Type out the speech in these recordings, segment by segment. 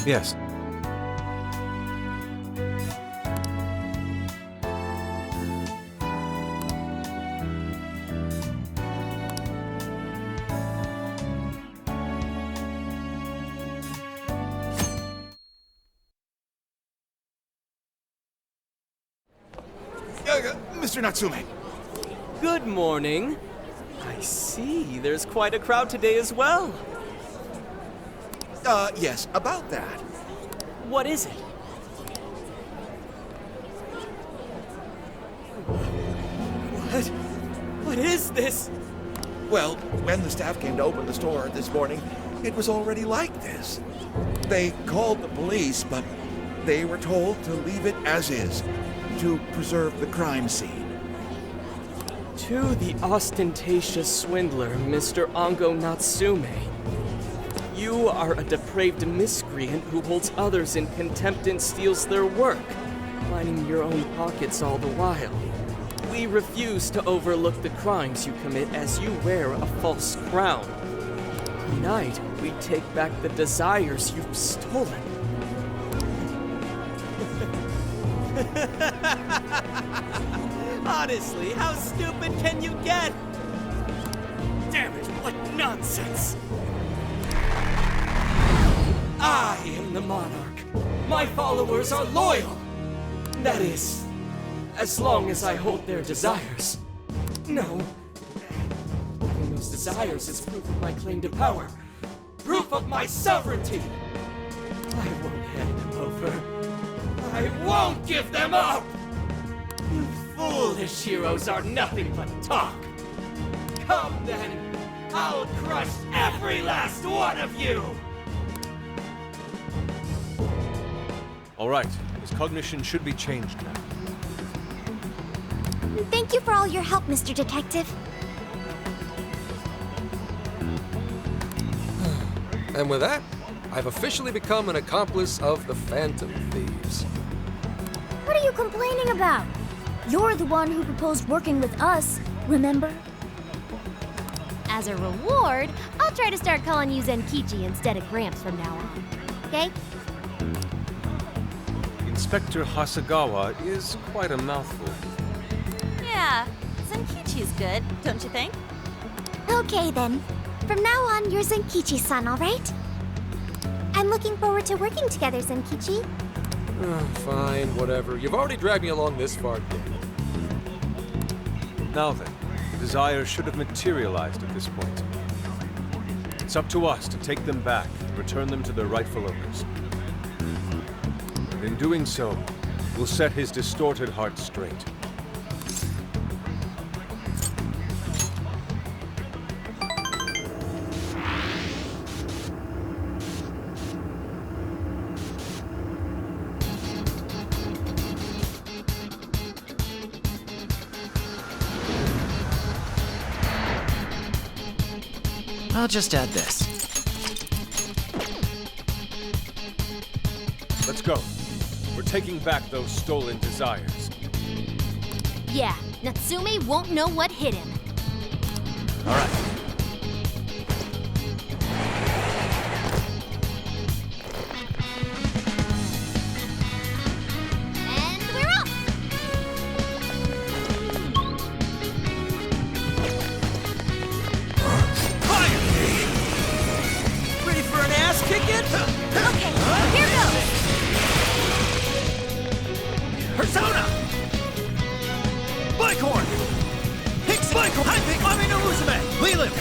Yes. Mr. Natsume. Good morning. I see, there's quite a crowd today as well. Yes, about that. What is it? What is this? Well, when the staff came to open the store this morning, it was already like this. They called the police, but they were told to leave it as is, to preserve the crime scene. To the ostentatious swindler, Mr. Ongo Natsume. You are a depraved miscreant who holds others in contempt and steals their work, lining your own pockets all the while. We refuse to overlook the crimes you commit as you wear a false crown. Tonight, we take back the desires you've stolen. Honestly, how stupid can you get? Damn it, what nonsense! I am the monarch. My followers are loyal. That is, as long as I hold their desires. No. Having those desires is proof of my claim to power. Proof of my sovereignty. I won't hand them over. I won't give them up! You foolish heroes are nothing but talk. Come then, I'll crush every last one of you! All right. His cognition should be changed now. Thank you for all your help, Mr. Detective. And with that, I've officially become an accomplice of the Phantom Thieves. What are you complaining about? You're the one who proposed working with us, remember? As a reward, I'll try to start calling you Zenkichi instead of Gramps from now on. Okay? Inspector Hasagawa is quite a mouthful. Yeah, Zenkichi's good, don't you think? Okay then. From now on, you're Zenkichi-san, alright? I'm looking forward to working together, Zenkichi. Fine, whatever. You've already dragged me along this far, kid. Now then, the desires should have materialized at this point. It's up to us to take them back and return them to their rightful owners. And in doing so, we'll set his distorted heart straight. I'll just add this. Let's go. We're taking back those stolen desires. Yeah, Natsume won't know what hit him. All right. And we're off! Ready for an ass kicking? Okay, here goes! Persona! Bicorn! Pixie! Bicorn! High pick! Mami no Musume! Leland!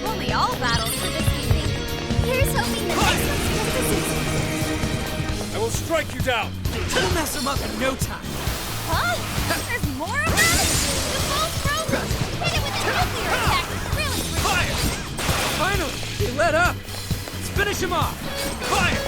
Only all battles for this evening. Here's hoping that this one's just as easy. I will strike you down! We'll mess him up in no time. Huh? There's more of them? The full program! Hit it with a nuclear attack! Really? Fire! Finally, he let up. Let's finish him off. Fire!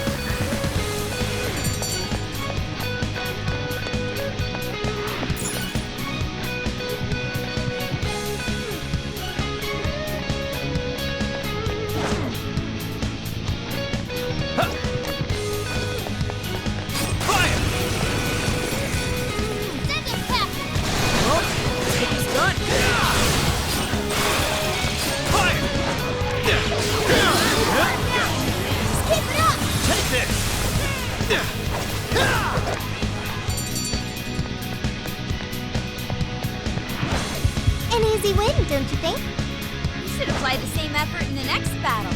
An easy win, don't you think? You should apply the same effort in the next battle.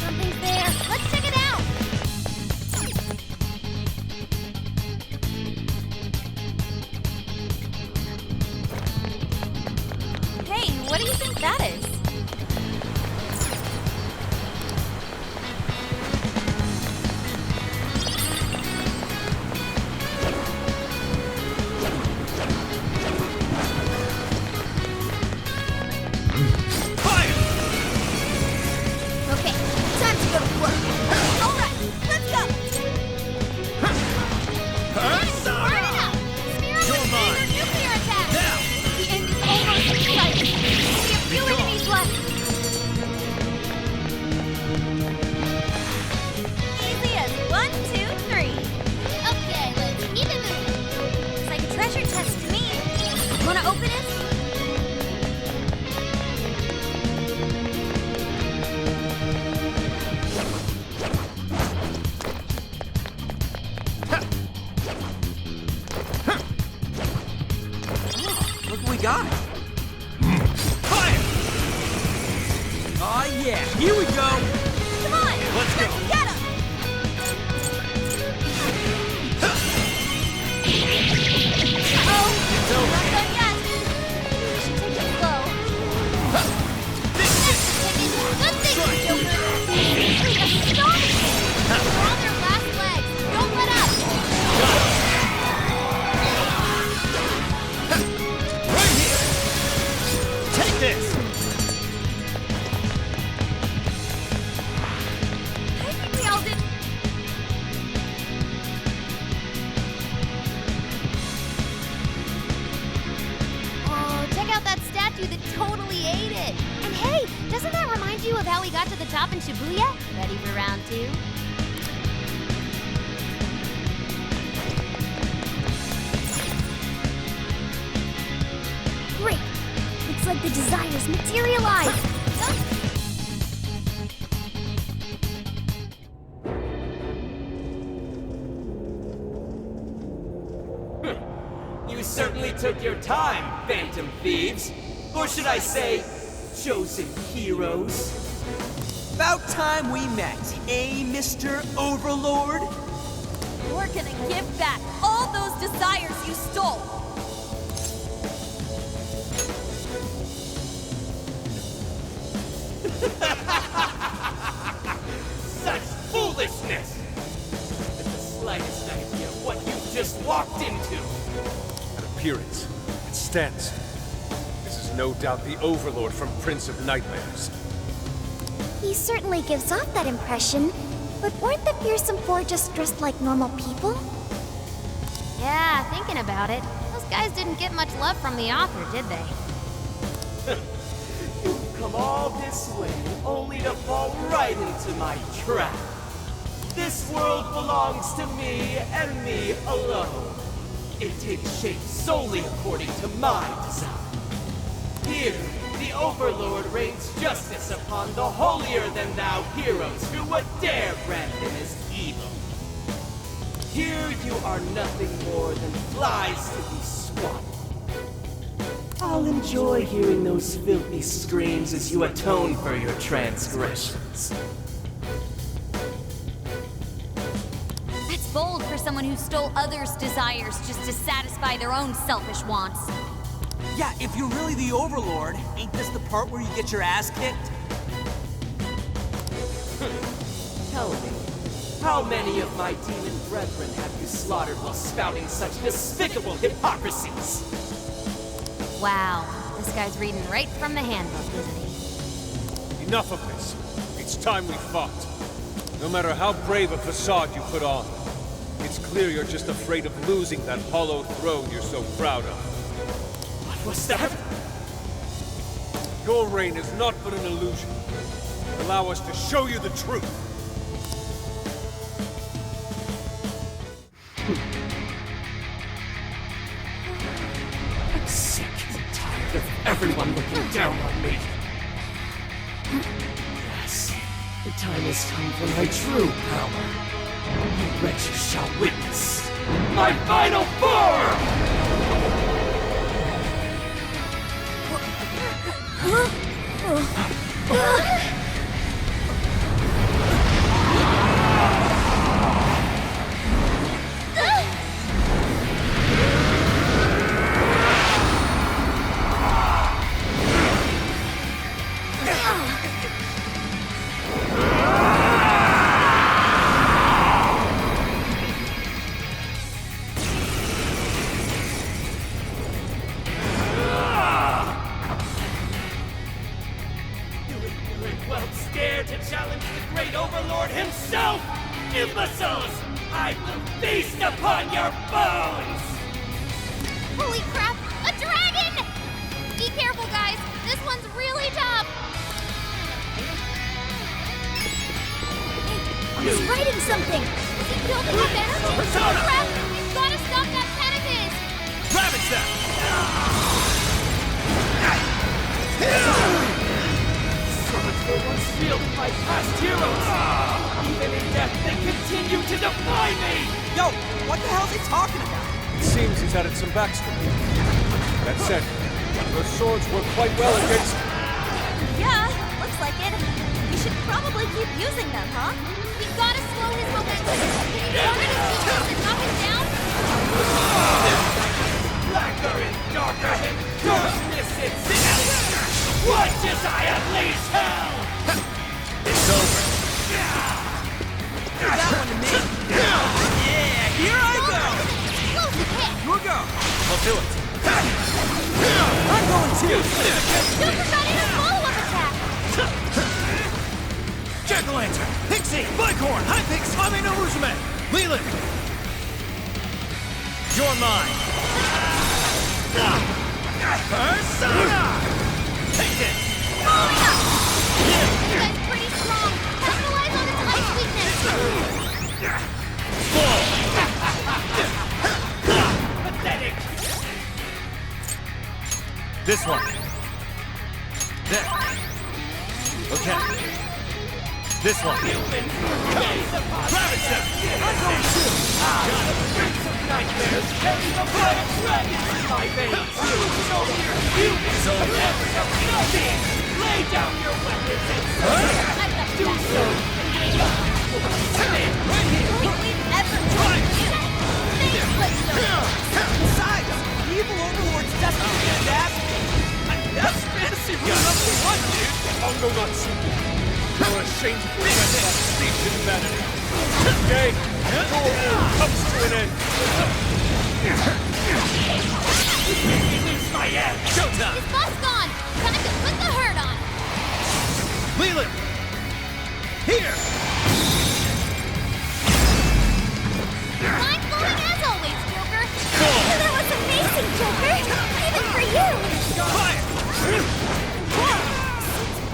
Something's there. Let's check it out. Hey, what do you think that is? Okay, time to go to work. All right, let's go! Burn it up! Smear on the standard nuclear attack! The end is almost in sight. Only a few enemies left. Easy as 1, 2, 3. Okay, let's keep it moving. Looks like a treasure chest to me. Wanna open it? Look what we got. Fire! Oh yeah, here we go. Come on, let's get him! Oh, not done yet. We should take it slow. Good thing, Joker. Astonishing! They're on their last legs. Don't let up. Right here! Take this! I think we all did. Oh, check out that statue that totally ate it. And hey, doesn't that remind you of how we got to the top in Shibuya? Ready for round 2? Great! Looks like the desires materialized! You certainly took your time, Phantom Thieves. Or should I say, chosen heroes. About time we met, eh, Mr. Overlord? We're gonna give back all those desires you stole. Such foolishness! With the slightest idea of what you just walked into. An appearance. It stands. This is no doubt the Overlord from Prince of Nightmares. He certainly gives off that impression, but weren't the fearsome four just dressed like normal people? Yeah, thinking about it, those guys didn't get much love from the author, did they? You've come all this way only to fall right into my trap. This world belongs to me and me alone. It takes shape solely according to my design. Here, the Overlord rains justice upon the holier-than-thou heroes who would dare brand him as evil. Here you are nothing more than flies to be swatted. I'll enjoy hearing those filthy screams as you atone for your transgressions. That's bold for someone who stole others' desires just to satisfy their own selfish wants. Yeah, if you're really the Overlord, ain't this the part where you get your ass kicked? Tell me, how many of my demon brethren have you slaughtered while spouting such despicable hypocrisies? Wow, this guy's reading right from the handbook, isn't he? Enough of this. It's time we fought. No matter how brave a facade you put on, it's clear you're just afraid of losing that hollow throne you're so proud of. What was that? Your reign is not but an illusion. Allow us to show you the truth. I'm sick and tired of everyone looking down on me. Yes, the time has come for my true power. You wretches shall witness my final form! Well, dare to challenge the great overlord himself! Imbeciles! I will feast upon your bones! Holy crap! A dragon! Be careful, guys. This one's really tough. He's writing something. Is he building up energy? Persona! Crap! We've got to stop that pen of his. Ravage them! They once wielded by past heroes! Even in death, they continue to defy me! Yo, what the hell's he talking about? It seems he's added some backstory. That said, those swords work quite well against... Yeah, looks like it. We should probably keep using them, huh? We gotta slow his momentum. Can you target his weakness and knock him down? Blacker and darker than darkness itself! What desire leaves hell? It's over. That one to me. Yeah, here I go. Explosive hit. Your go. I'll do it. I'm going too. Joker got in a follow-up attack. Jack-o'-lantern, Pixie, Bighorn, Hypix, Uruzume, Leland. You're mine. Persona! Take this! This guy's pretty strong. Capitalize on its ice weakness. Pathetic! This one. There. Okay. This one. Ravage them! I'm going too! Prince of nightmares, carry the blood of dragons in my veins! So here, you can never nothing! Lay down your weapons and do so! Right here. We've ever tried you. Thanks, Whetstone. Besides, the evil overlord's destined to get his ass kicked. That's fantasy rule number one, dude! Bongo Natsume. You're ashamed to present that speech in vanity. Okay? Your rule comes to an end. Release my end! Showtime! His buff's gone. Time to put the hurt on. Leland! Here! Mind-blowing as always, Joker. That was amazing, Joker. Even for you. Fire!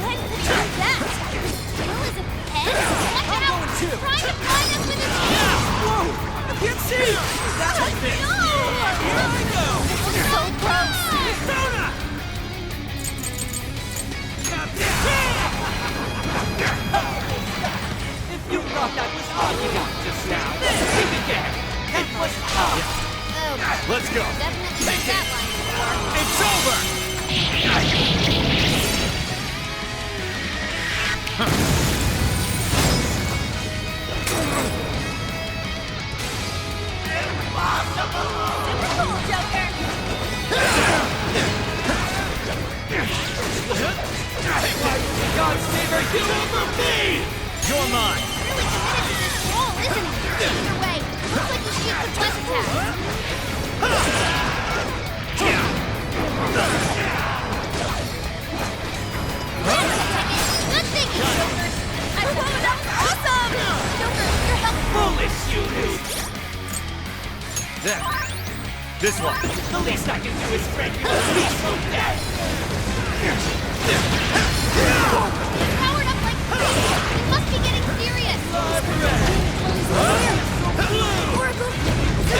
When did you do that? Still as a pen? Watch out! going too. Trying to blind us with his hands. Whoa! I can't see! That's like this! No! Here I go! This was so gross. Persona! If you thought that was all you got just now, think again! It was all! Oh, Let's go! definitely heard that line before. It's over! Super cool, Joker. God's favor you over me! You're mine! Really committed to this role, isn't he? Either way, looks like he should use the flesh attack. Wait a second. Good thinking, Joker. That was awesome! Joker, your help. Foolish you, noob! There. This one. The least I can do is spread you a peaceful death! He's powered up like crazy. He must be getting serious. Oracle, is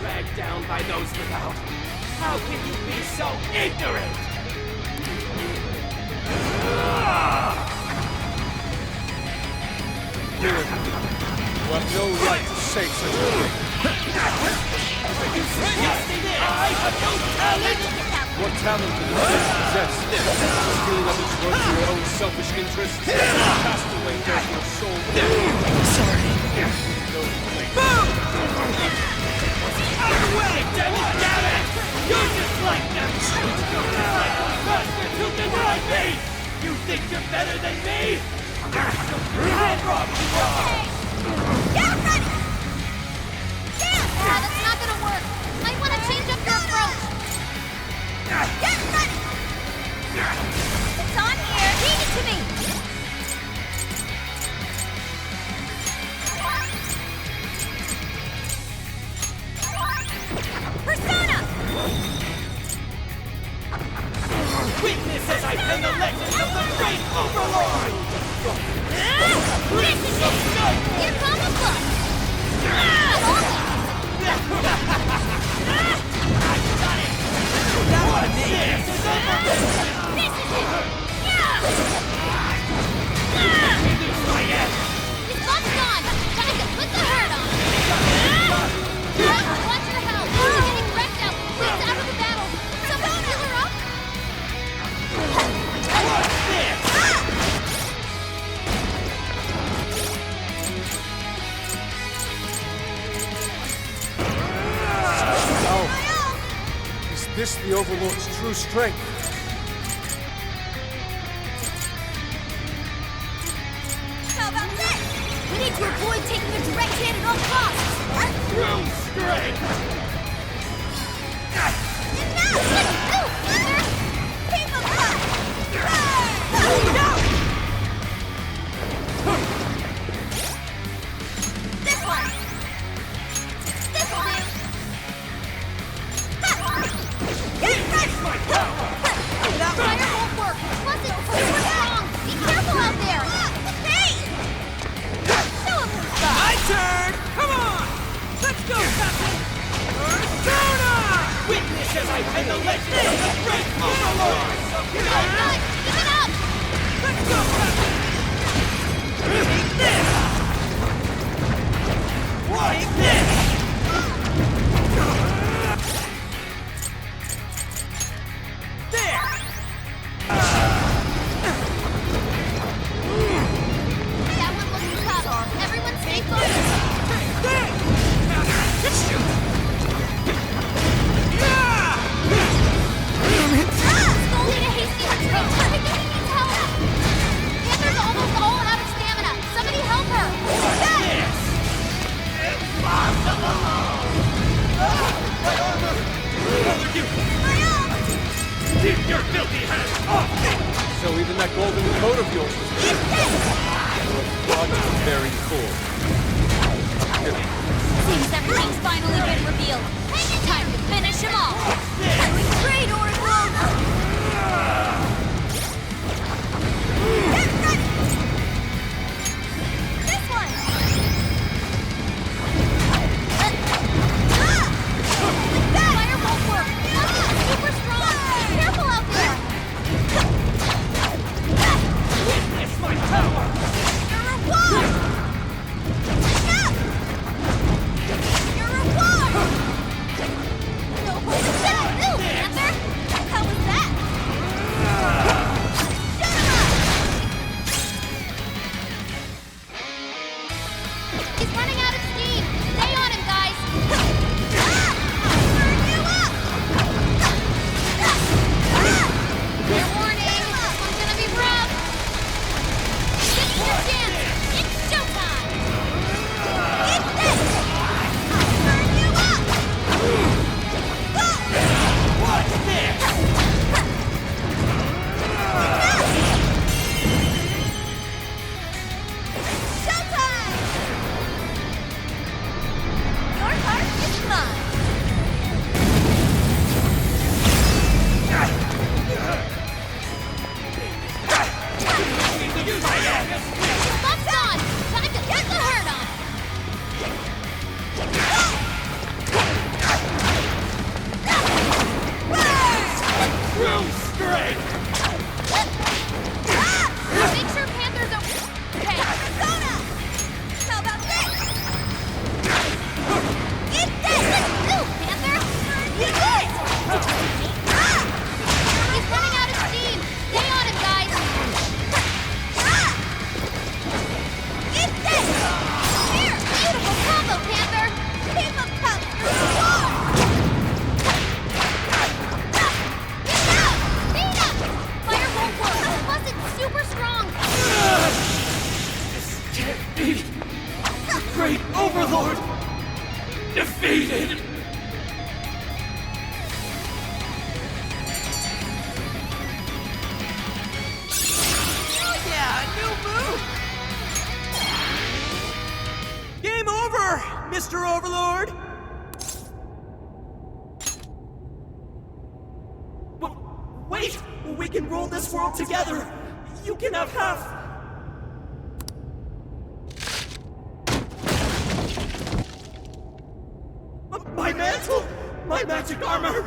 dragged down by those without. How can you be so ignorant? You have no right to say such a thing. Are you suggesting that I have no talent? What talent do you possess? Stealing others' work for your own selfish interests? Cast away does your soul. Sorry. Boom! Out of the way! Damn it! You're just like them! Like the bastards who denied me! You think you're better than me? I'll rob you all! Get ready! That's not gonna work. Might want to change up your approach. Get ready! It's on here. Leave it to me. Persona! Witness as I pen the legends of the great Overlord! This is it! Here comes the book! What's this? This is it! Yeah! Lose my head! His butt's gone! Time to put the hurt on! Watch your health! You're getting wrecked out! It's out of the battle! Someone heal her up! What's this? Is this the Overlord's true strength? How about this? We need to avoid taking a direct hit at all costs! True strength! Keep him up! This one! This'll do! Get ready! My power! Fire won't work! Plus it's super strong! Be careful out there! Hey! Show him who's boss! My turn! Come on! Let's go, Captain! Persona! Witness as I pen the legends of the great Overlord! Good! Keep it up! Let's go, Captain! Take this! Take this! There! That one looks tough. Everyone stay focused. Take this! Captain, shoot! Yeah! Skull need a hasty retreat. I think he needs help. Panther's almost all out of stamina. Somebody help her. This! Keep your filthy hands off me! So even that golden coat of yours was made. You're a fraud to the very core. Seems everything's finally been revealed. Time to finish them all. That was great, Oracle. Get ready. This one. Fire won't work. It's super strong. Be careful out there. Witness my power! Your reward. Your reward. No holding back. Panther. How was that? way! Make sure Panther's okay. Persona! How about this? It's this! Let's go, Panther! You do it! He's running out of steam. Stay on him, guys. It's this! Here! Beautiful combo, Panther! Keep him tough! Fire won't work. Plus, it's super strong. This can't be. The great overlord defeated. Oh yeah, a new move! Game over, Mr. Overlord! Wait! We can rule this world together! You can have half! My mantle! My magic armor!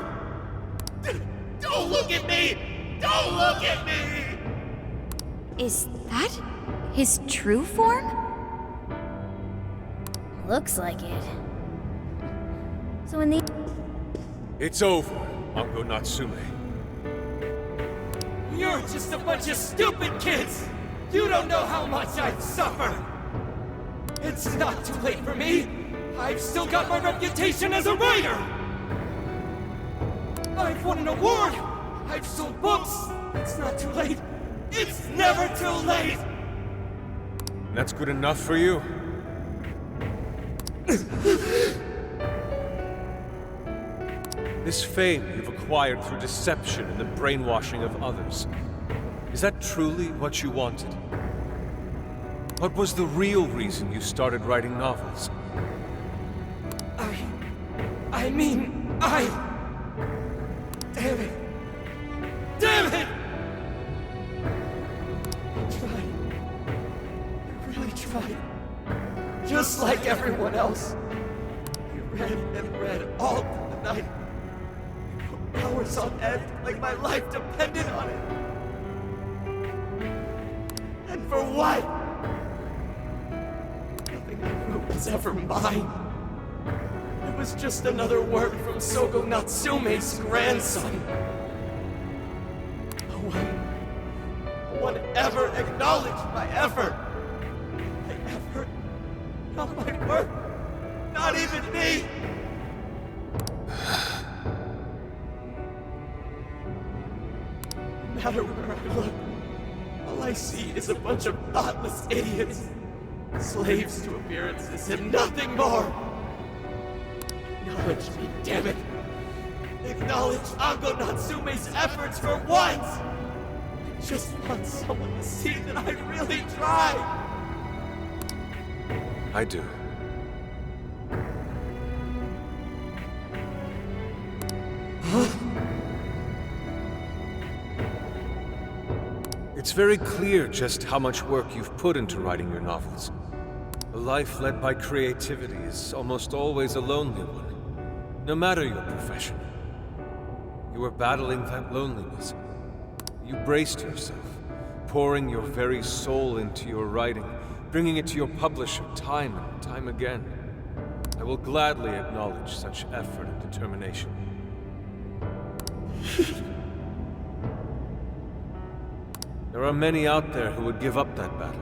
Don't look at me! Don't look at me! Is that his true form? Looks like it. So in the... It's over, Uncle Natsume. You're just a bunch of stupid kids! You don't know how much I've suffered! It's not too late for me! I've still got my reputation as a writer! I've won an award! I've sold books! It's not too late! It's never too late! That's good enough for you? This fame you've acquired through deception and the brainwashing of others. Is that truly what you wanted? What was the real reason you started writing novels? I mean, Damn it! Damn it! I tried. I really tried. Just like everyone else. I read and read all through the night. Hours on end, like my life depended on it. And for what? Nothing I wrote was ever mine. It was just another work from Sogo Natsume's grandson. No one ever acknowledged my effort. My effort, not my work, not even me. No matter where I look, all I see is a bunch of thoughtless idiots, slaves to appearances and nothing more. Acknowledge me, damn it! Acknowledge Ango Natsume's efforts for once! I just want someone to see that I really tried! I do. It's very clear just how much work you've put into writing your novels. A life led by creativity is almost always a lonely one, no matter your profession. You were battling that loneliness. You braced yourself, pouring your very soul into your writing, bringing it to your publisher time and time again. I will gladly acknowledge such effort and determination. There are many out there who would give up that battle,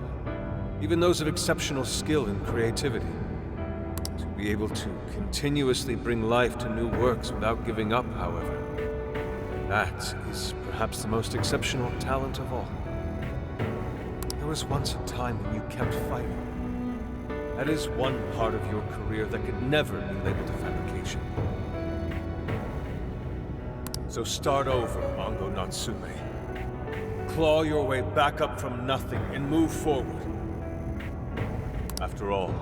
even those of exceptional skill and creativity. To be able to continuously bring life to new works without giving up, however, that is perhaps the most exceptional talent of all. There was once a time when you kept fighting. That is one part of your career that could never be labeled a fabrication. So start over, Ango Natsume. Claw your way back up from nothing and move forward. After all,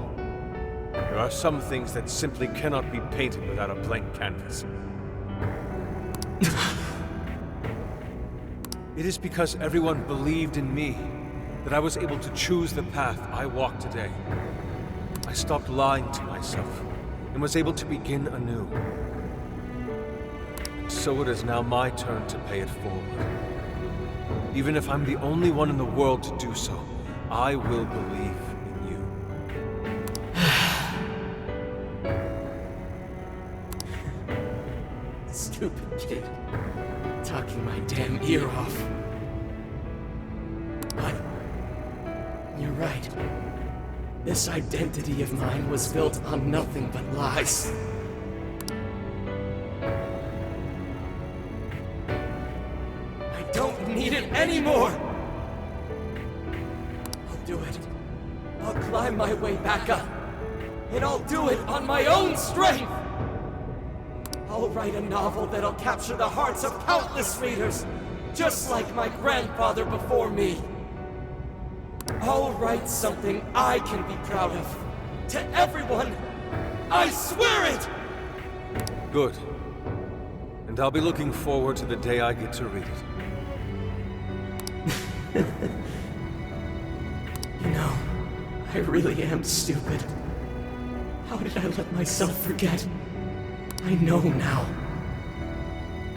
there are some things that simply cannot be painted without a blank canvas. It is because everyone believed in me that I was able to choose the path I walk today. I stopped lying to myself and was able to begin anew. So it is now my turn to pay it forward. Even if I'm the only one in the world to do so, I will believe in you. Stupid kid. Talking my damn ear off. But you're right. This identity of mine was built on nothing but lies. I don't need it anymore! I'll do it. I'll climb my way back up. And I'll do it on my own strength! I'll write a novel that'll capture the hearts of countless readers, just like my grandfather before me. I'll write something I can be proud of. To everyone! I swear it! Good. And I'll be looking forward to the day I get to read it. You know, I really am stupid. How did I let myself forget? I know now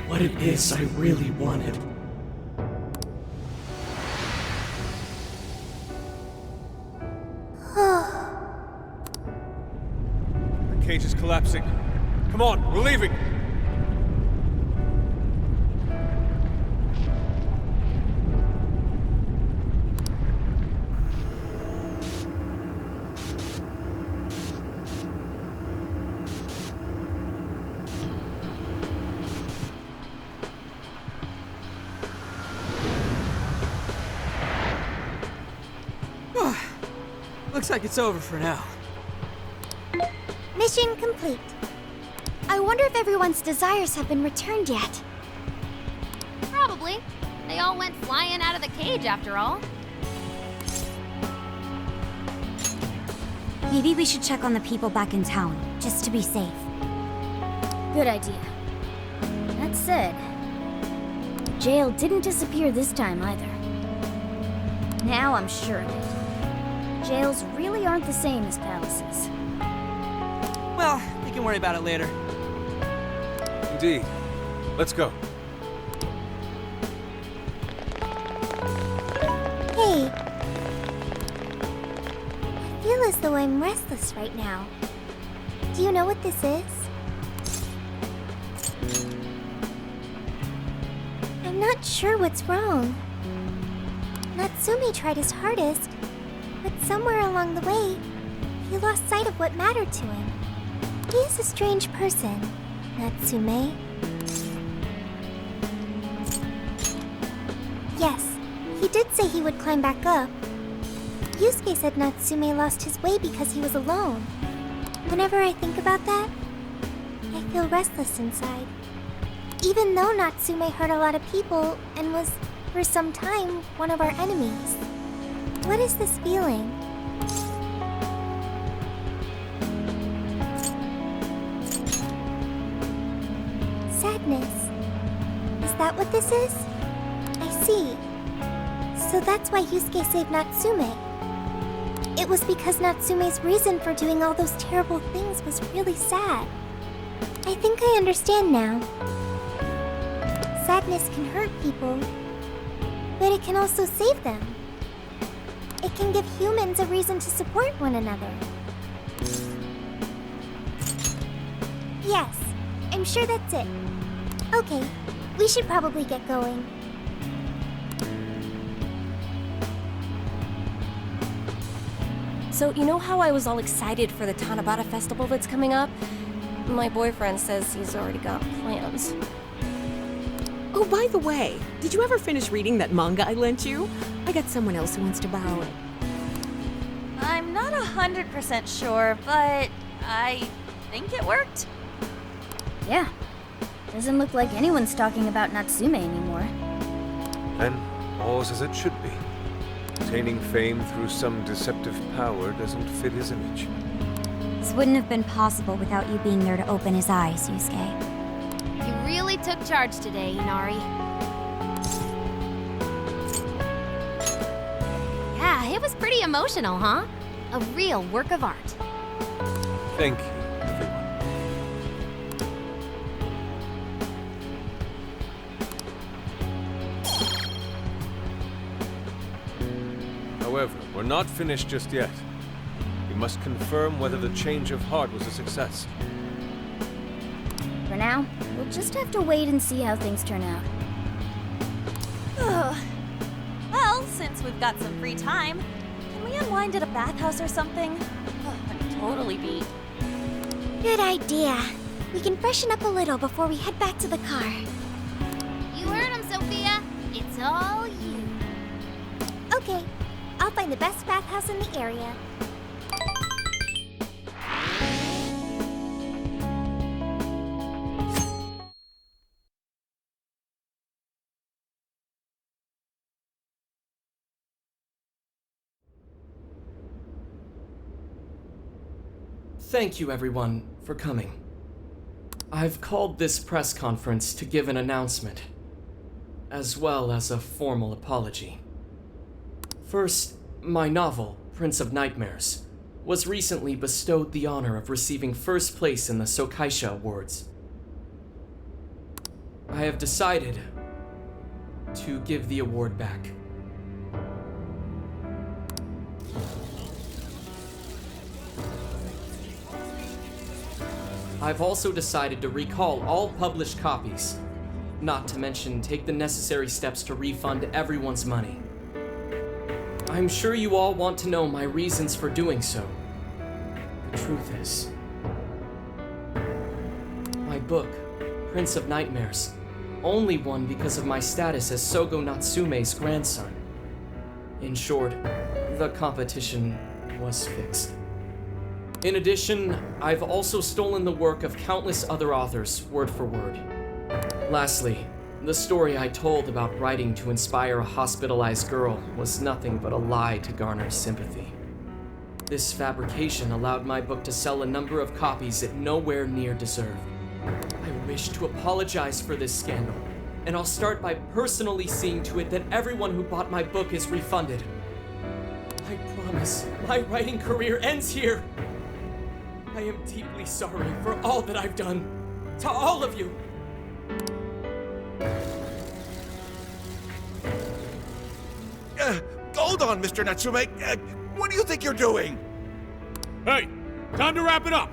what it is I really wanted. The cage is collapsing. Come on, we're leaving! Looks like it's over for now. Mission complete. I wonder if everyone's desires have been returned yet. Probably. They all went flying out of the cage after all. Maybe we should check on the people back in town, just to be safe. Good idea. That said, the jail didn't disappear this time either. Now I'm sure of it. Jails really aren't the same as palaces. Well, we can worry about it later. Indeed. Let's go. Hey. I feel as though I'm restless right now. Do you know what this is? I'm not sure what's wrong. Natsume tried his hardest, but somewhere along the way, he lost sight of what mattered to him. He is a strange person, Natsume. Yes, he did say he would climb back up. Yusuke said Natsume lost his way because he was alone. Whenever I think about that, I feel restless inside. Even though Natsume hurt a lot of people and was, for some time, one of our enemies. What is this feeling? Sadness. Is that what this is? I see. So that's why Yusuke saved Natsume. It was because Natsume's reason for doing all those terrible things was really sad. I think I understand now. Sadness can hurt people, but it can also save them. It can give humans a reason to support one another. Yes, I'm sure that's it. Okay, we should probably get going. So, you know how I was all excited for the Tanabata festival that's coming up? My boyfriend says he's already got plans. Oh, by the way, did you ever finish reading that manga I lent you? I got someone else who wants to borrow it. I'm not 100% sure, but I think it worked. Yeah. Doesn't look like anyone's talking about Natsume anymore. Then, all's as it should be. Attaining fame through some deceptive power doesn't fit his image. This wouldn't have been possible without you being there to open his eyes, Yusuke. You really took charge today, Inari. Yeah, it was pretty emotional, huh? A real work of art. Thank you, everyone. However, we're not finished just yet. We must confirm whether the change of heart was a success. For now, we'll just have to wait and see how things turn out. Ugh. Well, since we've got some free time, can we unwind at a bathhouse or something? Ugh, I'm totally beat. Good idea. We can freshen up a little before we head back to the car. You heard him, Sophia. It's all you. Okay, I'll find the best bathhouse in the area. Thank you, everyone, for coming. I've called this press conference to give an announcement, as well as a formal apology. First, my novel, Prince of Nightmares, was recently bestowed the honor of receiving first place in the Sokaisha Awards. I have decided to give the award back. I've also decided to recall all published copies, not to mention take the necessary steps to refund everyone's money. I'm sure you all want to know my reasons for doing so. The truth is, my book, Prince of Nightmares, only won because of my status as Sogo Natsume's grandson. In short, the competition was fixed. In addition, I've also stolen the work of countless other authors, word for word. Lastly, the story I told about writing to inspire a hospitalized girl was nothing but a lie to garner sympathy. This fabrication allowed my book to sell a number of copies it nowhere near deserved. I wish to apologize for this scandal, and I'll start by personally seeing to it that everyone who bought my book is refunded. I promise, my writing career ends here. I am deeply sorry for all that I've done. To all of you. Hold on, Mr. Natsume. What do you think you're doing? Hey, time to wrap it up.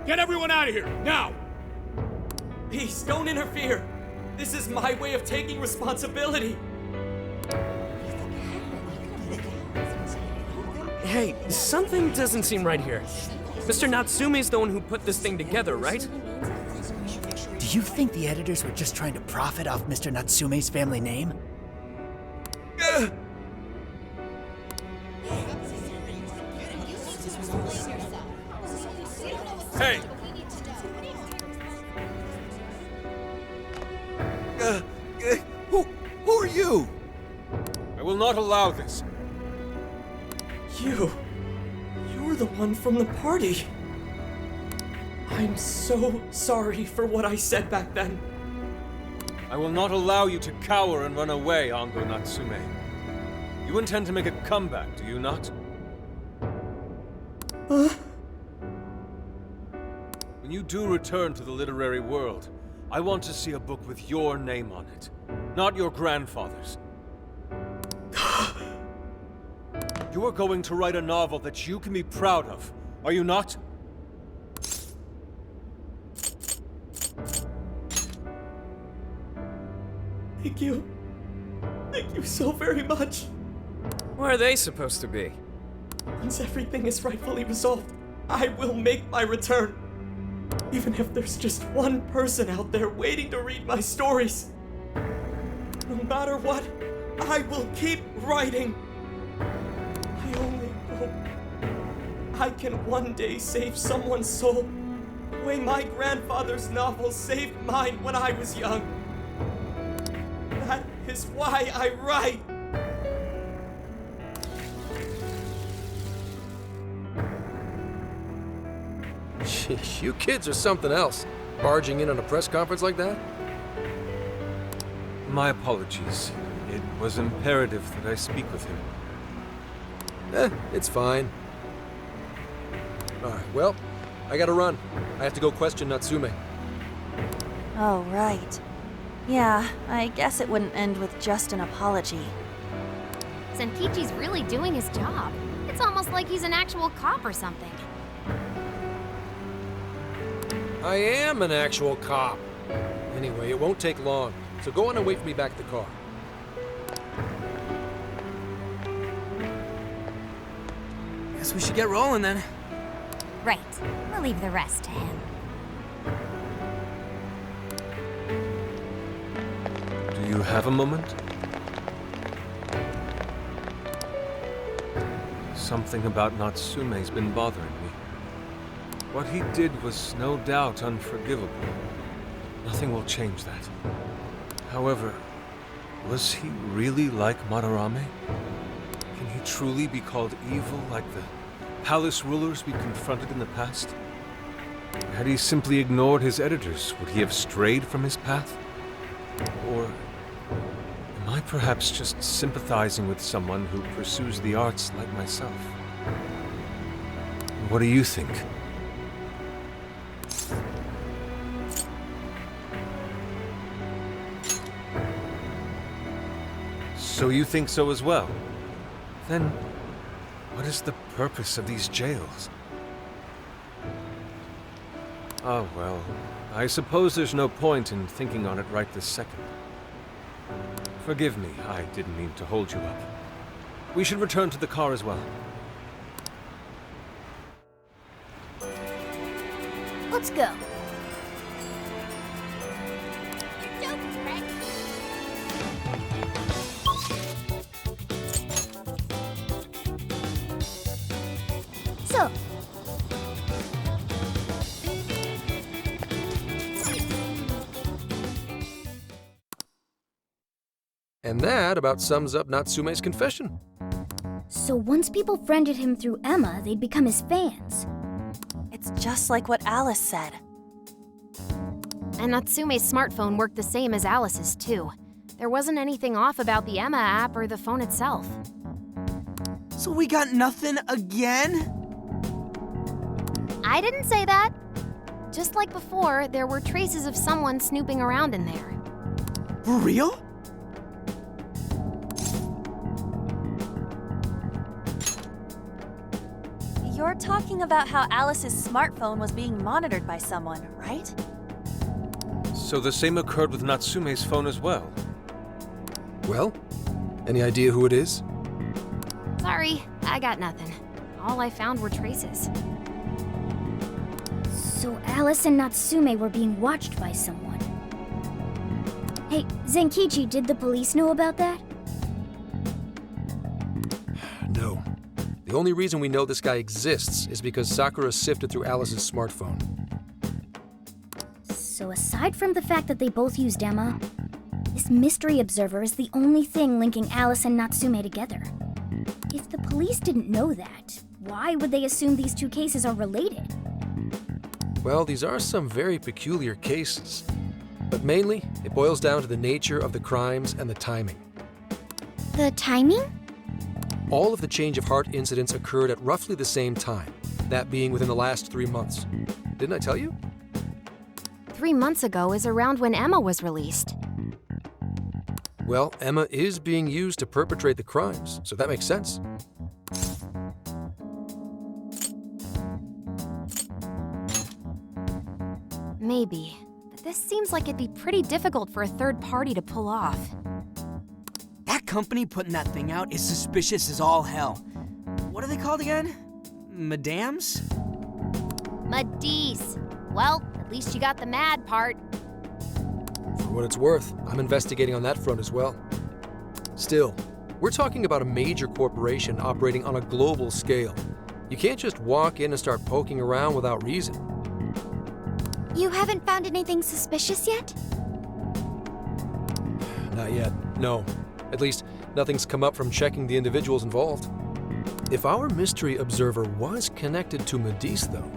Get everyone out of here, now! Please, don't interfere. This is my way of taking responsibility. Hey, something doesn't seem right here. Mr. Natsume's the one who put this thing together, right? Do you think the editors were just trying to profit off Mr. Natsume's family name? Hey! Who are you? I will not allow this. You're the one from the party. I'm so sorry for what I said back then. I will not allow you to cower and run away, Ango Natsume. You intend to make a comeback, do you not? When you do return to the literary world, I want to see a book with your name on it, not your grandfather's. You are going to write a novel that you can be proud of, are you not? Thank you. Thank you so very much. Where are they supposed to be? Once everything is rightfully resolved, I will make my return. Even if there's just one person out there waiting to read my stories. No matter what, I will keep writing. I only hope I can one day save someone's soul the way my grandfather's novel saved mine when I was young. That is why I write. Sheesh, you kids are something else. Barging in on a press conference like that? My apologies. It was imperative that I speak with him. It's fine. Alright, well, I gotta run. I have to go question Natsume. Oh, right. Yeah, I guess it wouldn't end with just an apology. Senkichi's really doing his job. It's almost like he's an actual cop or something. I am an actual cop. Anyway, it won't take long, so go on and wait for me back at the car. Guess we should get rolling then. Right. We'll leave the rest to him. Do you have a moment? Something about Natsume's been bothering me. What he did was no doubt unforgivable. Nothing will change that. However, was he really like Madarame? Can he truly be called evil like the palace rulers we confronted in the past? Had he simply ignored his editors, would he have strayed from his path? Or am I perhaps just sympathizing with someone who pursues the arts like myself? What do you think? So you think so as well? Then, what is the purpose of these jails? Oh, well, I suppose there's no point in thinking on it right this second. Forgive me, I didn't mean to hold you up. We should return to the car as well. Let's go. So, And that about sums up Natsume's confession. so once people friended him through Emma, they'd become his fans. It's just like what Alice said. And Natsume's smartphone worked the same as Alice's, too. There wasn't anything off about the Emma app or the phone itself. So we got nothing again? I didn't say that. Just like before, there were traces of someone snooping around in there. For real? You're talking about how Alice's smartphone was being monitored by someone, right? So the same occurred with Natsume's phone as well. Well, any idea who it is? Sorry, I got nothing. All I found were traces. So Alice and Natsume were being watched by someone. Hey, Zenkichi, did the police know about that? No. The only reason we know this guy exists is because Sakura sifted through Alice's smartphone. So aside from the fact that they both used Emma, this mystery observer is the only thing linking Alice and Natsume together. If the police didn't know that, why would they assume these two cases are related? Well, these are some very peculiar cases. But mainly, it boils down to the nature of the crimes and the timing. The timing? All of the change of heart incidents occurred at roughly the same time, that being within the last 3 months. Didn't I tell you? 3 months ago is around when Emma was released. Well, Emma is being used to perpetrate the crimes, so that makes sense. Maybe, but this seems like it'd be pretty difficult for a third party to pull off. That company putting that thing out is suspicious as all hell. What are they called again? Madams? Madis. Well, at least you got the mad part. For what it's worth, I'm investigating on that front as well. Still, we're talking about a major corporation operating on a global scale. You can't just walk in and start poking around without reason. You haven't found anything suspicious yet? Not yet, no. At least, nothing's come up from checking the individuals involved. If our mystery observer was connected to Medice, though,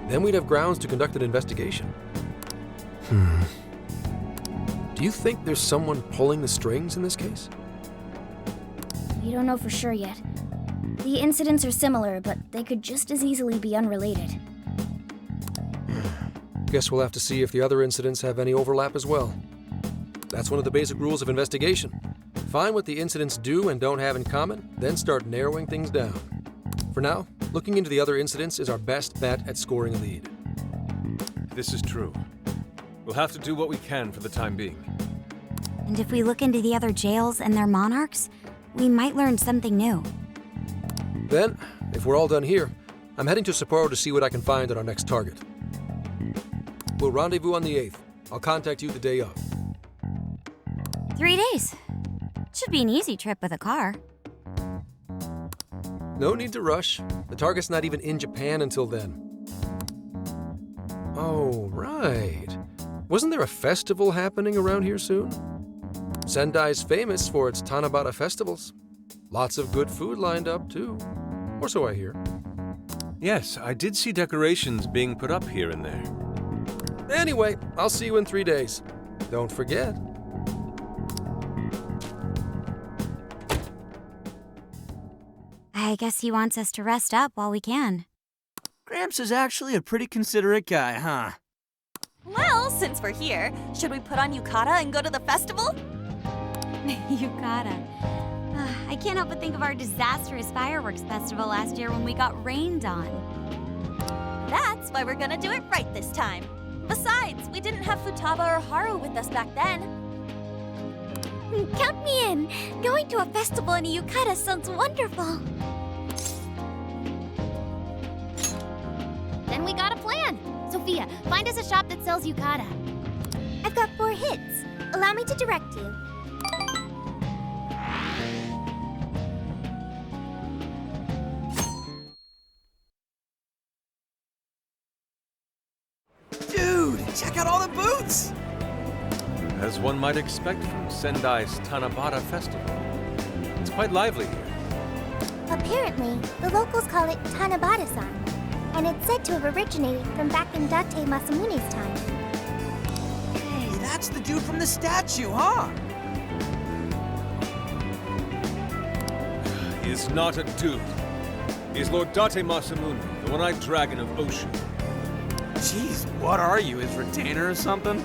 then we'd have grounds to conduct an investigation. Do you think there's someone pulling the strings in this case? We don't know for sure yet. The incidents are similar, but they could just as easily be unrelated. Guess we'll have to see if the other incidents have any overlap as well. That's one of the basic rules of investigation. Find what the incidents do and don't have in common, then start narrowing things down. For now, looking into the other incidents is our best bet at scoring a lead. This is true. We'll have to do what we can for the time being. And if we look into the other jails and their monarchs, we might learn something new. Then, if we're all done here, I'm heading to Sapporo to see what I can find on our next target. We'll rendezvous on the 8th. I'll contact you the day of. 3 days. Should be an easy trip with a car. No need to rush. The target's not even in Japan until then. Oh, right. Wasn't there a festival happening around here soon? Sendai's famous for its Tanabata festivals. Lots of good food lined up, too. Or so I hear. Yes, I did see decorations being put up here and there. Anyway, I'll see you in 3 days. Don't forget. I guess he wants us to rest up while we can. Gramps is actually a pretty considerate guy, huh? Well, since we're here, should we put on yukata and go to the festival? Yukata. I can't help but think of our disastrous fireworks festival last year when we got rained on. That's why we're gonna do it right this time. Besides, we didn't have Futaba or Haru with us back then. Count me in! Going to a festival in a yukata sounds wonderful! Then we got a plan! Sophia, find us a shop that sells yukata. I've got 4 hits. Allow me to direct you. Dude, check out all the booths! As one might expect from Sendai's Tanabata Festival. It's quite lively here. Apparently, the locals call it Tanabata-san, and it's said to have originated from back in Date Masamune's time. Hey, that's the dude from the statue, huh? He is not a dude. He is Lord Date Masamune, the one-eyed dragon of Ocean. Jeez, what are you, his retainer or something?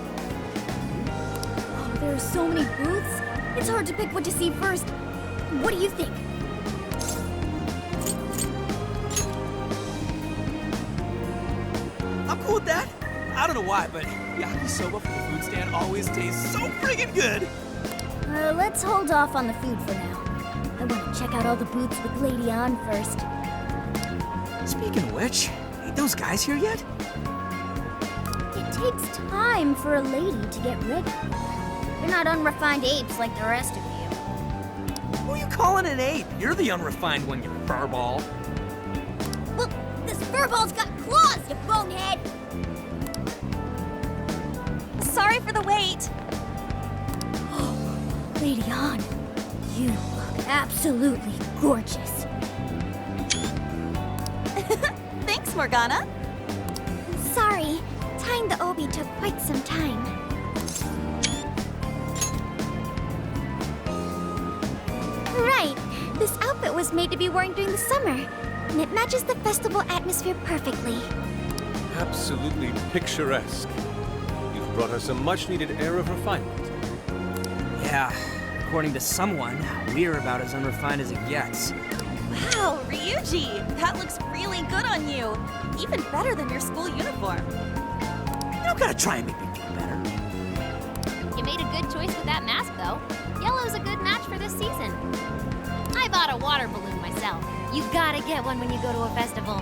There are so many booths, it's hard to pick what to see first. What do you think? I'm cool with that. I don't know why, but yakisoba from the food stand always tastes so friggin' good. Let's hold off on the food for now. I want to check out all the booths with Lady On first. Speaking of which, ain't those guys here yet? It takes time for a lady to get ready. You're not unrefined apes like the rest of you. Who are you calling an ape? You're the unrefined one, you furball. Look, this furball's got claws, you bonehead! Sorry for the wait. Lady On, you look absolutely gorgeous. Thanks, Morgana. Sorry, tying the obi took quite some time. Right, this outfit was made to be worn during the summer, and it matches the festival atmosphere perfectly. Absolutely picturesque. You've brought us a much-needed air of refinement. Yeah, according to someone, we're about as unrefined as it gets. Wow, Ryuji, that looks really good on you. Even better than your school uniform. You don't gotta try and make me feel better. You made a good choice with that mask, though. Yellow's a good match for this season. I bought a water balloon myself. You gotta get one when you go to a festival.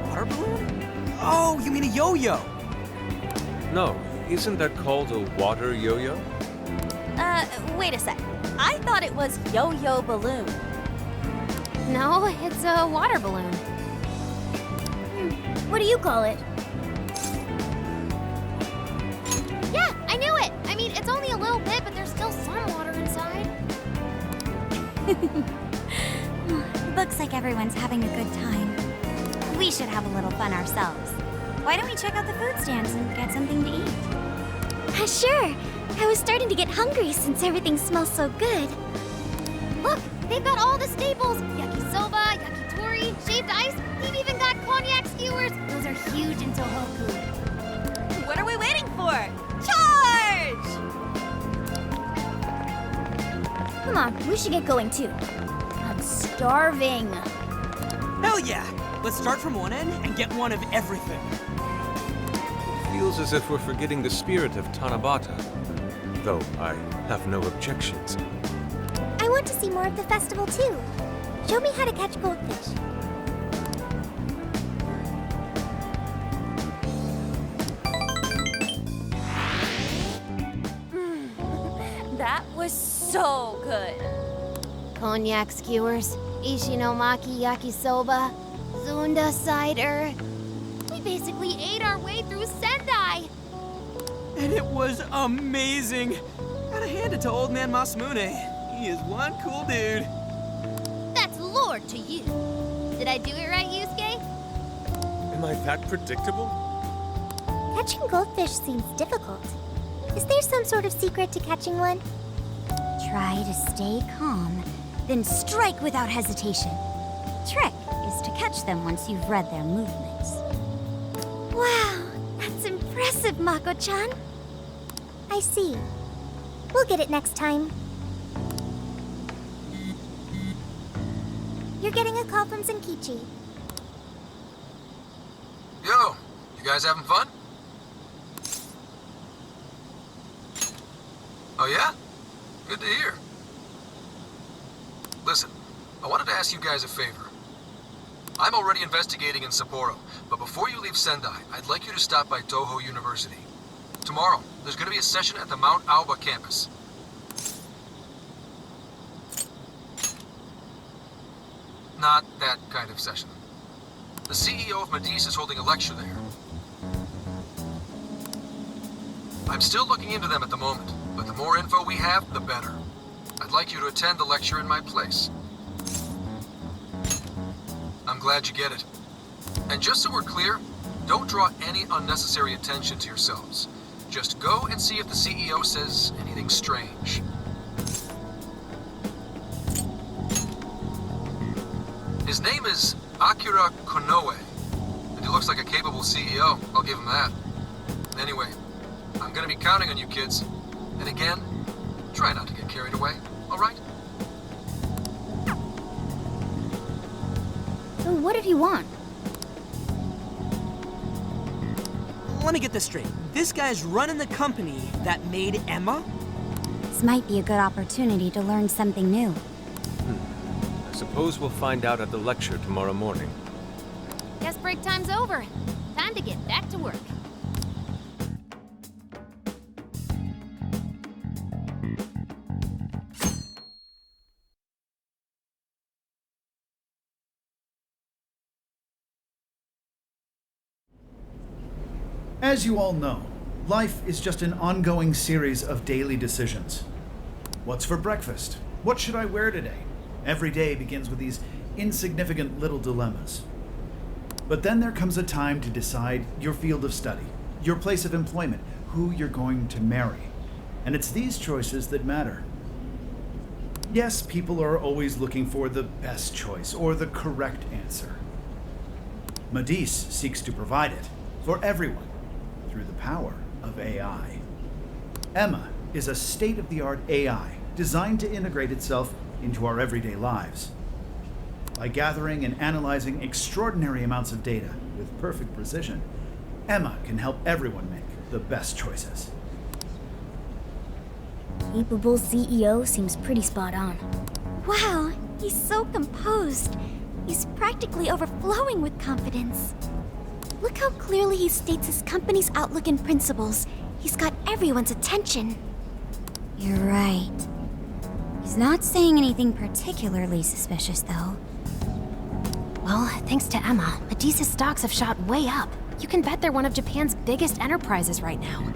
Water balloon? Oh, you mean a yo-yo? No, isn't that called a water yo-yo? Wait a sec. I thought it was yo-yo balloon. No, it's a water balloon. What do you call it? Yeah, I knew it! I mean, it's only a little bit, but there's still some water inside. Looks like everyone's having a good time. We should have a little fun ourselves. Why don't we check out the food stands and get something to eat? Sure. I was starting to get hungry since everything smells so good. Look, they've got all the staples. Yakisoba, yakitori, shaved ice. They've even got cognac skewers. Those are huge in Tohoku. What are we waiting for? Charge! Come on, we should get going too. I'm starving. Hell yeah! Let's start from one end and get one of everything. Feels as if we're forgetting the spirit of Tanabata. Though I have no objections. I want to see more of the festival too. Show me how to catch goldfish. That was so good. Cognac skewers, Ishinomaki yakisoba, Zunda cider. We basically ate our way through Sendai. And it was amazing. Gotta hand it to old man Masamune. He is one cool dude. That's Lord to you. Did I do it right, Yusuke? Am I that predictable? Catching goldfish seems difficult. Is there some sort of secret to catching one? Try to stay calm, then strike without hesitation. Trick is to catch them once you've read their movements. Wow, that's impressive, Mako-chan. I see. We'll get it next time. You're getting a call from Zenkichi. Yo, you guys having fun? Oh yeah? Good to hear. Listen, I wanted to ask you guys a favor. I'm already investigating in Sapporo, but before you leave Sendai, I'd like you to stop by Toho University. Tomorrow, there's going to be a session at the Mount Aoba campus. Not that kind of session. The CEO of Medice is holding a lecture there. I'm still looking into them at the moment, but the more info we have, the better. I'd like you to attend the lecture in my place. I'm glad you get it. And just so we're clear, don't draw any unnecessary attention to yourselves. Just go and see if the CEO says anything strange. His name is Akira Konoe, and he looks like a capable CEO, I'll give him that. Anyway, I'm gonna be counting on you kids. And again, try not to get carried away, alright? So what did he want? Let me get this straight. This guy's running the company that made Emma? This might be a good opportunity to learn something new. I suppose we'll find out at the lecture tomorrow morning. Guess break time's over. Time to get back to work. As you all know, life is just an ongoing series of daily decisions. What's for breakfast? What should I wear today? Every day begins with these insignificant little dilemmas. But then there comes a time to decide your field of study, your place of employment, who you're going to marry. And it's these choices that matter. Yes, people are always looking for the best choice or the correct answer. Medice seeks to provide it for everyone through the power of AI. Emma is a state-of-the-art AI designed to integrate itself into our everyday lives. By gathering and analyzing extraordinary amounts of data with perfect precision, Emma can help everyone make the best choices. Capable CEO seems pretty spot on. Wow, he's so composed. He's practically overflowing with confidence. Look how clearly he states his company's outlook and principles. He's got everyone's attention. You're right. He's not saying anything particularly suspicious, though. Well, thanks to Emma, Medice's stocks have shot way up. You can bet they're one of Japan's biggest enterprises right now.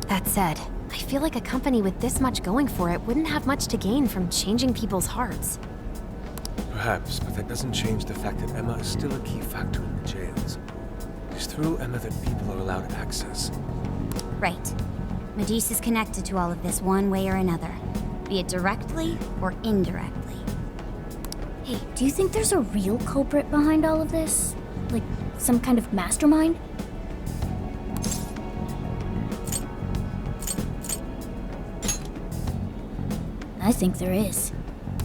That said, I feel like a company with this much going for it wouldn't have much to gain from changing people's hearts. Perhaps, but that doesn't change the fact that Emma is still a key factor in the jails. It's through Emma that people are allowed access. Right. Medice is connected to all of this one way or another, be it directly or indirectly. Hey, do you think there's a real culprit behind all of this? Like, some kind of mastermind? I think there is.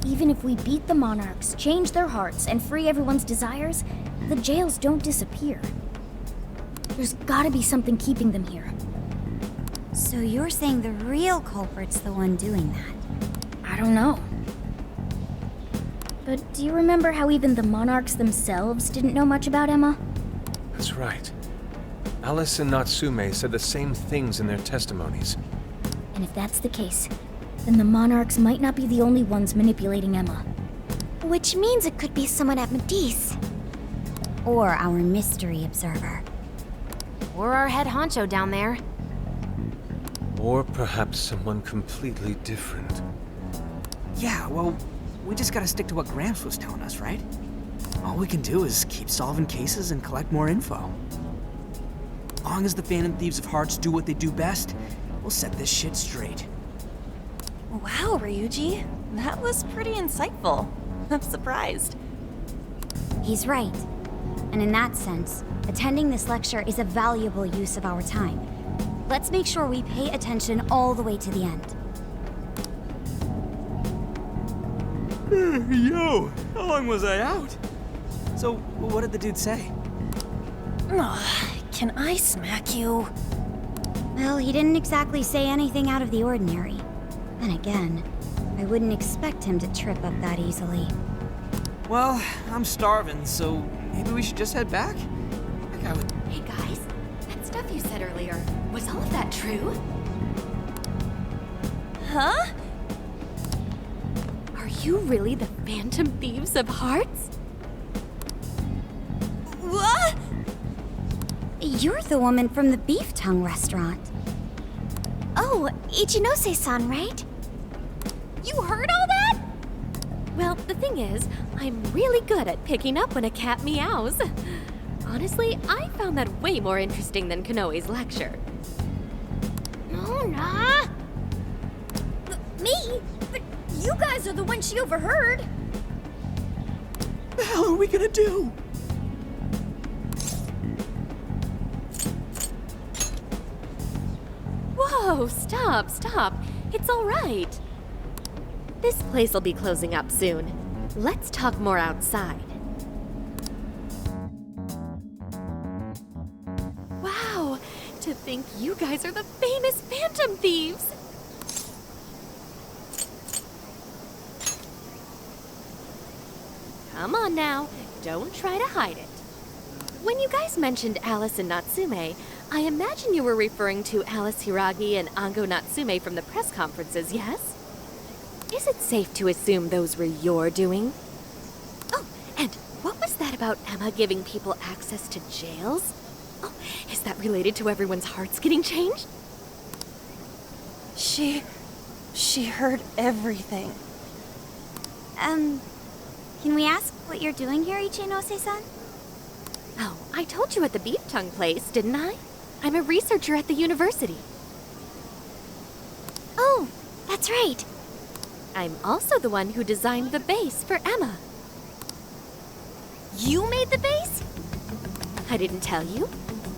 Even if we beat the monarchs, change their hearts, and free everyone's desires, the jails don't disappear. There's gotta be something keeping them here. So you're saying the real culprit's the one doing that? I don't know. But do you remember how even the monarchs themselves didn't know much about Emma? That's right. Alice and Natsume said the same things in their testimonies. And if that's the case, then the monarchs might not be the only ones manipulating Emma. Which means it could be someone at Medice. Or our mystery observer. Or our head honcho down there. Or perhaps someone completely different. Yeah, well, we just gotta stick to what Gramps was telling us, right? All we can do is keep solving cases and collect more info. As long as the Phantom Thieves of Hearts do what they do best, we'll set this shit straight. Wow, Ryuji. That was pretty insightful. I'm surprised. He's right. And in that sense, attending this lecture is a valuable use of our time. Let's make sure we pay attention all the way to the end. Yo, how long was I out? So, what did the dude say? Can I smack you? Well, he didn't exactly say anything out of the ordinary. Then again, I wouldn't expect him to trip up that easily. Well, I'm starving, so maybe we should just head back? Hey guys, that stuff you said earlier, was all of that true? Huh? Are you really the Phantom Thieves of Hearts? What? You're the woman from the Beef Tongue restaurant. Oh, Ichinose-san, right? You heard all that? Well, the thing is, I'm really good at picking up when a cat meows. Honestly, I found that way more interesting than Konoe's lecture. Nona! Me? But you guys are the ones she overheard. What the hell are we gonna do? Whoa, stop. It's all right. This place will be closing up soon. Let's talk more outside. Wow, to think you guys are the famous Phantom Thieves. Come on now, don't try to hide it. When you guys mentioned Alice and Natsume, I imagine you were referring to Alice Hiragi and Ango Natsume from the press conferences, yes? Is it safe to assume those were your doing? Oh, and what was that about Emma giving people access to jails? Oh, is that related to everyone's hearts getting changed? She heard everything. Can we ask what you're doing here, Ichinose-san? Oh, I told you at the Beef Tongue place, didn't I? I'm a researcher at the university. Oh, that's right. I'm also the one who designed the base for Emma. You made the base? I didn't tell you.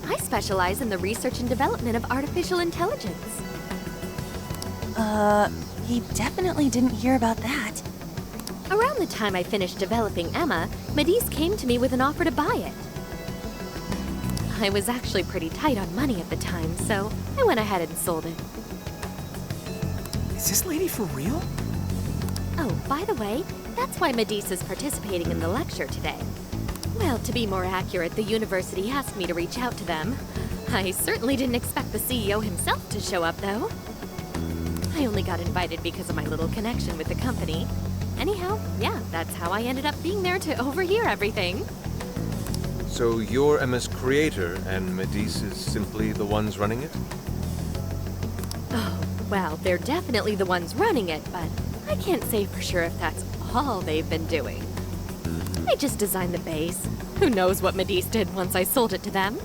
I specialize in the research and development of artificial intelligence. He definitely didn't hear about that. Around the time I finished developing Emma, Medice came to me with an offer to buy it. I was actually pretty tight on money at the time, so I went ahead and sold it. Is this lady for real? Oh, by the way, that's why Medice is participating in the lecture today. Well, to be more accurate, the university asked me to reach out to them. I certainly didn't expect the CEO himself to show up, though. I only got invited because of my little connection with the company. Anyhow, yeah, that's how I ended up being there to overhear everything. So you're Emma's creator, and Medice is simply the ones running it? Oh, well, they're definitely the ones running it, but I can't say for sure if that's all they've been doing. I just designed the base. Who knows what Medice did once I sold it to them?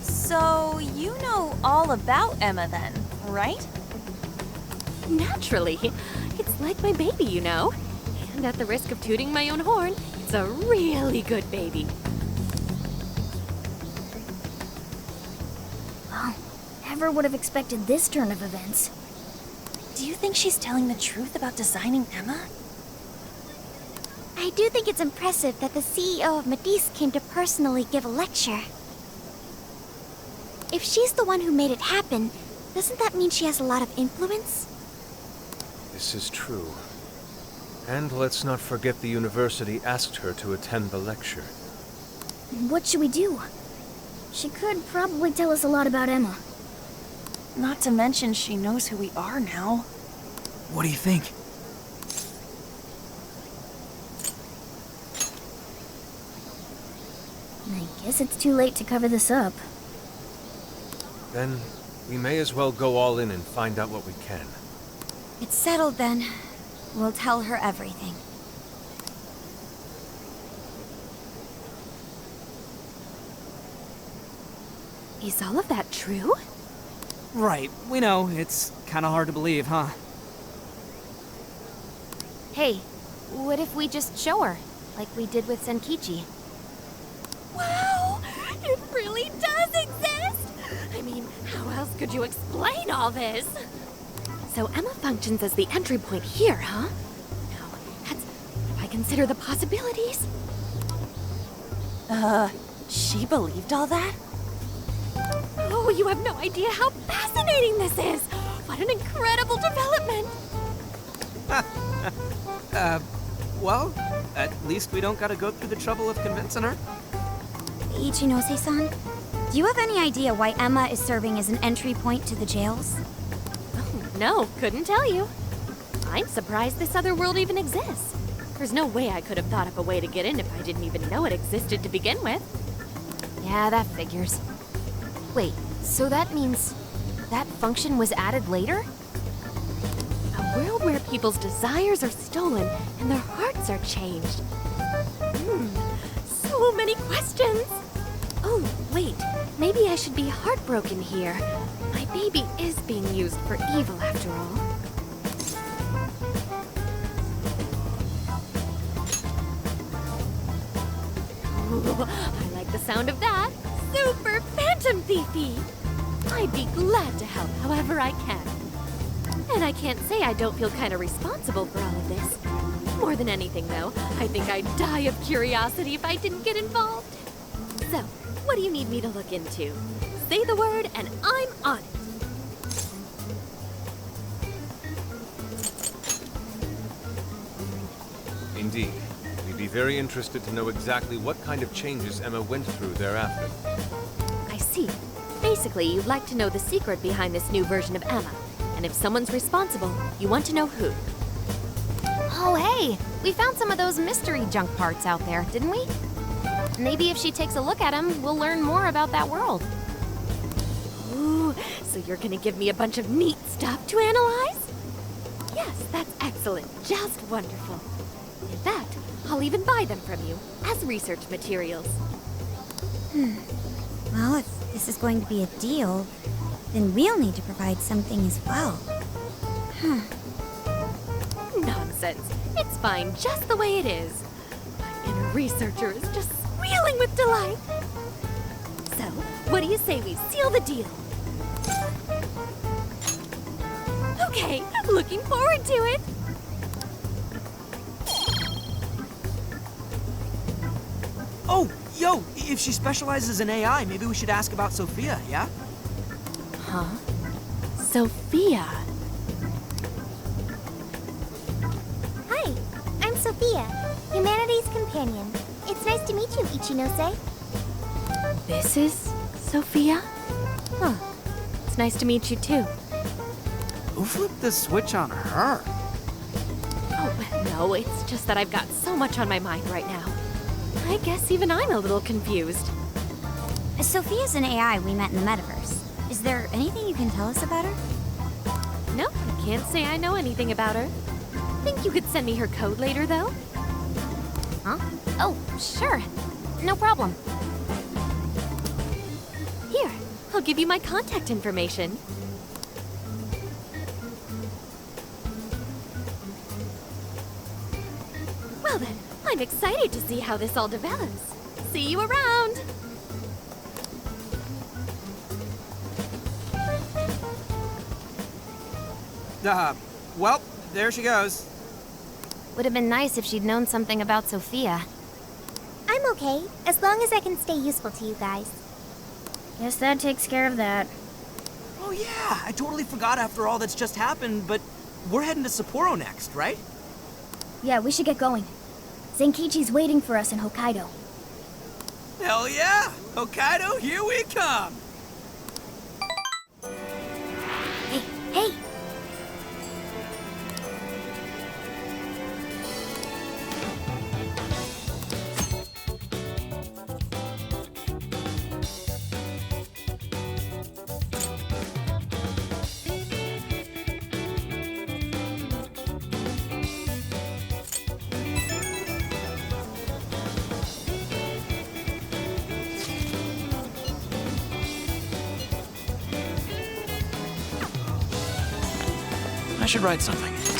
So, you know all about Emma then, right? Naturally. It's like my baby, you know. And at the risk of tooting my own horn, it's a really good baby. Well, never would have expected this turn of events. Do you think she's telling the truth about designing Emma? I do think it's impressive that the CEO of Matisse came to personally give a lecture. If she's the one who made it happen, doesn't that mean she has a lot of influence? This is true. And let's not forget the university asked her to attend the lecture. What should we do? She could probably tell us a lot about Emma. Not to mention she knows who we are now. What do you think? I guess it's too late to cover this up. Then we may as well go all in and find out what we can. It's settled then. We'll tell her everything. Is all of that true? Right, we know. It's kinda hard to believe, huh? Hey, what if we just show her, like we did with Senkichi? Wow! It really does exist! I mean, how else could you explain all this? So Emma functions as the entry point here, huh? Now, if I consider the possibilities... She believed all that? Oh, you have no idea how fascinating this is! What an incredible development! Well, at least we don't gotta go through the trouble of convincing her. Ichinose-san, do you have any idea why Emma is serving as an entry point to the jails? Oh, no, couldn't tell you. I'm surprised this other world even exists. There's no way I could have thought up a way to get in if I didn't even know it existed to begin with. Yeah, that figures. Wait, so that means that function was added later? A world where people's desires are stolen and their hearts are changed. So many questions! Oh, wait, maybe I should be heartbroken here. My baby is being used for evil after all. Ooh, I like the sound of that. Super Phantom Thiefy! I'd be glad to help however I can. And I can't say I don't feel kind of responsible for all of this. More than anything, though, I think I'd die of curiosity if I didn't get involved. So, what do you need me to look into? Say the word and I'm on it. Indeed. We'd be very interested to know exactly what kind of changes Emma went through thereafter. I see. Basically, you'd like to know the secret behind this new version of Emma. And if someone's responsible, you want to know who. Oh, hey! We found some of those mystery junk parts out there, didn't we? Maybe if she takes a look at them, we'll learn more about that world. Ooh, so you're gonna give me a bunch of neat stuff to analyze? Yes, that's excellent. Just wonderful. In fact, I'll even buy them from you as research materials. Well, if this is going to be a deal, then we'll need to provide something as well. Nonsense. It's fine just the way it is. My inner researcher is just squealing with delight. So, what do you say we seal the deal? Okay, looking forward to it. Oh, yo, if she specializes in AI, maybe we should ask about Sophia, yeah? Huh? Sophia. Hi, I'm Sophia, Humanity's companion. It's nice to meet you, Ichinose. This is Sophia? Huh. It's nice to meet you too. Who flipped the switch on her? Oh, no, it's just that I've got so much on my mind right now. I guess even I'm a little confused. Sophia's an AI we met in the metaverse. Is there anything you can tell us about her? Nope, I can't say I know anything about her. Think you could send me her code later, though? Huh? Oh, sure. No problem. Here, I'll give you my contact information. Well then, I'm excited to see how this all develops. See you around! Well, there she goes. Would have been nice if she'd known something about Sophia. I'm okay, as long as I can stay useful to you guys. Guess that takes care of that. Oh yeah, I totally forgot after all that's just happened, but we're heading to Sapporo next, right? Yeah, we should get going. Zenkichi's waiting for us in Hokkaido. Hell yeah! Hokkaido, here we come! Hey, hey! I should write something.